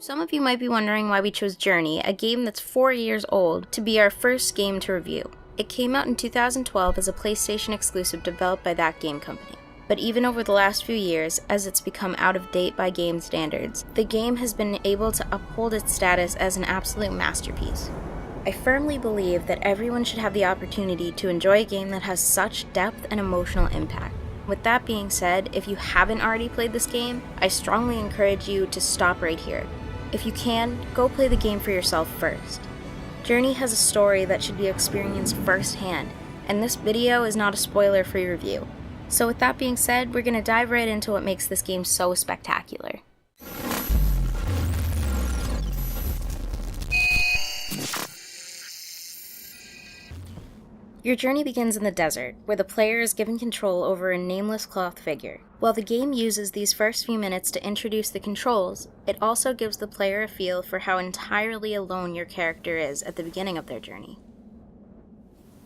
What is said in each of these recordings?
Some of you might be wondering why we chose Journey, a game that's 4 years old, to be our first game to review. It came out in 2012 as a PlayStation exclusive developed by that game company. But even over the last few years, as it's become out of date by game standards, the game has been able to uphold its status as an absolute masterpiece. I firmly believe that everyone should have the opportunity to enjoy a game that has such depth and emotional impact. With that being said, if you haven't already played this game, I strongly encourage you to stop right here. If you can, go play the game for yourself first. Journey has a story that should be experienced firsthand, and this video is not a spoiler for your review. So with that being said, we're going to dive right into what makes this game so spectacular. Your journey begins in the desert, where the player is given control over a nameless cloth figure. While the game uses these first few minutes to introduce the controls, it also gives the player a feel for how entirely alone your character is at the beginning of their journey.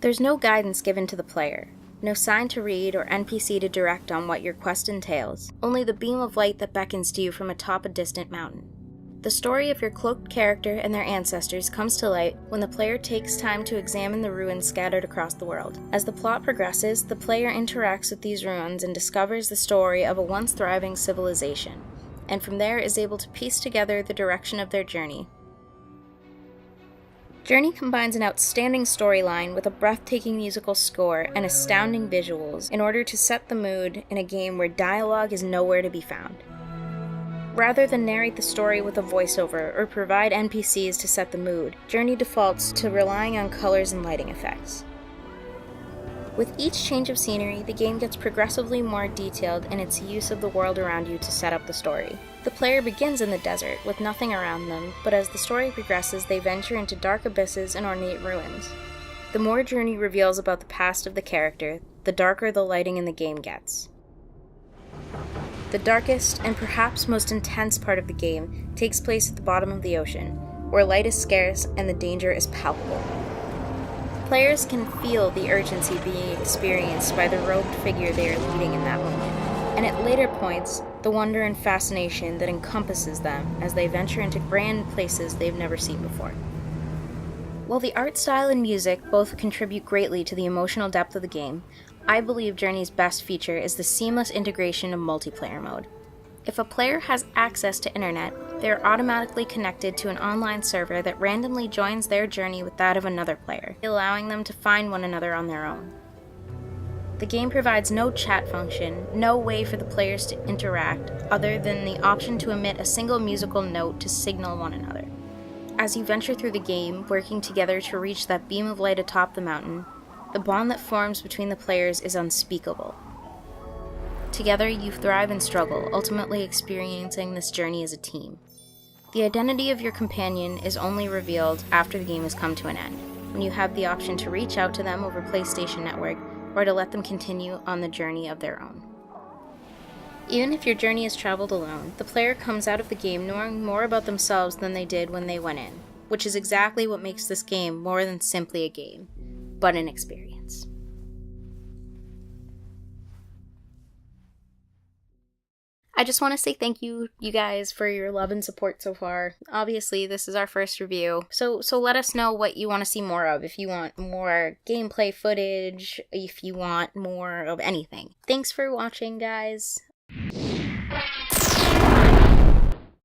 There's no guidance given to the player, no sign to read or NPC to direct on what your quest entails, only the beam of light that beckons to you from atop a distant mountain. The story of your cloaked character and their ancestors comes to light when the player takes time to examine the ruins scattered across the world. As the plot progresses, the player interacts with these ruins and discovers the story of a once thriving civilization, and from there is able to piece together the direction of their journey. Journey combines an outstanding storyline with a breathtaking musical score and astounding visuals in order to set the mood in a game where dialogue is nowhere to be found. Rather than narrate the story with a voiceover or provide NPCs to set the mood, Journey defaults to relying on colors and lighting effects. With each change of scenery, the game gets progressively more detailed in its use of the world around you to set up the story. The player begins in the desert, with nothing around them, but as the story progresses, they venture into dark abysses and ornate ruins. The more Journey reveals about the past of the character, the darker the lighting in the game gets. The darkest and perhaps most intense part of the game takes place at the bottom of the ocean, where light is scarce and the danger is palpable. Players can feel the urgency being experienced by the robed figure they are leading in that moment, and at later points, the wonder and fascination that encompasses them as they venture into grand places they've never seen before. While the art style and music both contribute greatly to the emotional depth of the game, I believe Journey's best feature is the seamless integration of multiplayer mode. If a player has access to internet, they are automatically connected to an online server that randomly joins their journey with that of another player, allowing them to find one another on their own. The game provides no chat function, no way for the players to interact, other than the option to emit a single musical note to signal one another. As you venture through the game, working together to reach that beam of light atop the mountain, the bond that forms between the players is unspeakable. Together, you thrive and struggle, ultimately experiencing this journey as a team. The identity of your companion is only revealed after the game has come to an end, when you have the option to reach out to them over PlayStation Network or to let them continue on the journey of their own. Even if your journey is traveled alone, the player comes out of the game knowing more about themselves than they did when they went in, which is exactly what makes this game more than simply a game, but an experience. I just want to say thank you guys for your love and support so far. Obviously, this is our first review, so let us know what you want to see more of. If you want more gameplay footage, if you want more of anything. Thanks for watching, guys.